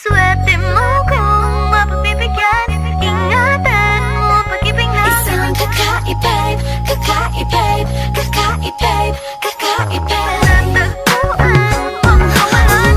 Swerte mo kung mapagbibigyan. Ingatan mo pag-ibig natin. Isang kakaibig, kakaibig, kakaibig, kakaibig. Natagpuan mo ang kawalan.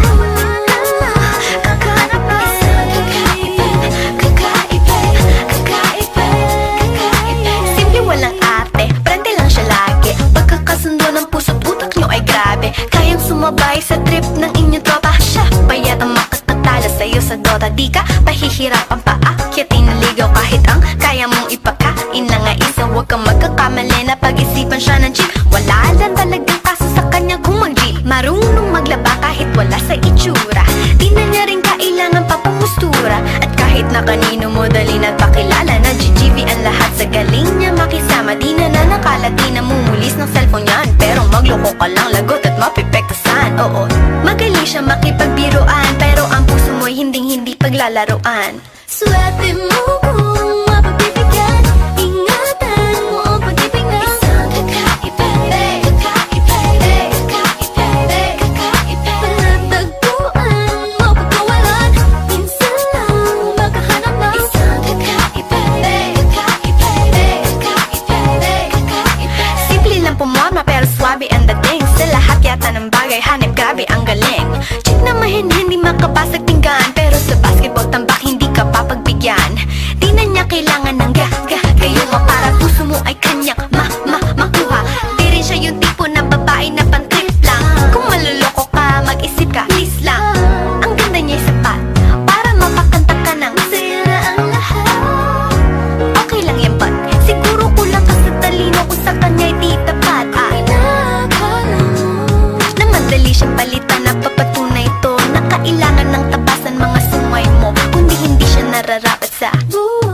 Kakahanap na Isang kakaibig, kakaibig, kakaibig, kakaibig. Simple walang ate, prende lang siya lagi. Pagkakasundo ng puso't utak nyo ay grabe. Kayang sumabay sa trip ng inyong tropa. Siya payat ang makatagtala sa'yo sa Dota. Di ka pahihirapan pa akyatin na ligaw. Kahit ang kaya mong ipakain na nga isa. Huwag kang magkakamali na pag-isipan siya ng cheap. Wala lang talagang kaso sa kanya kung mag-jeep. Marunong maglaba kahit wala sa itsura. Di na niya rin kailangan pa pumustura. At kahit na kanino mo dali nagpakilala na GGV ang lahat sa galing niya makisama. Di na nakala, di na mumulis ng cellphone yan. Pero magloko ka lang, lagot at mapipektasan. Oo, magaling siya makipagbiruan. Pero ang puso mo'y hinding-hindi paglalaruan. Swerte mo kung mapagbibigyan. Ingatan mo ang pag-ibig natin. Isang kakaibig, kakaibig, kakaibig, kakaibig. Natagpuan mo pagkawalan. Minsan lang makahanap na. Isang kakaibig, kakaibig, kakaibig, kakaibig. Simple lang pumorma pero swabe ang dating. Sa lahat yata ng bagay hanip grabe ang galing. Chick na mahin hindi makabasag pinggan. Pero sa basketball tambak hindi ka papagbigyan. Di na niya kailangan ng gayuma para puso mo ay kanyang makuha. Di rin siya yung tipo ng babae na pan-trip lang. Kung maluloko ka mag-isip ka, please lang. Ang ganda niya'y sapat para mapakanta ka ng Sira ang lahat. okay lang yan but siguro kulang ka sa talino kung sa kanya'y di tapat. Pinakala mo. Na madali siyang palitan na papatunay ito na kailangan ng tabasan mga sungay mo. Kundi hindi siya nararapat sa Buhay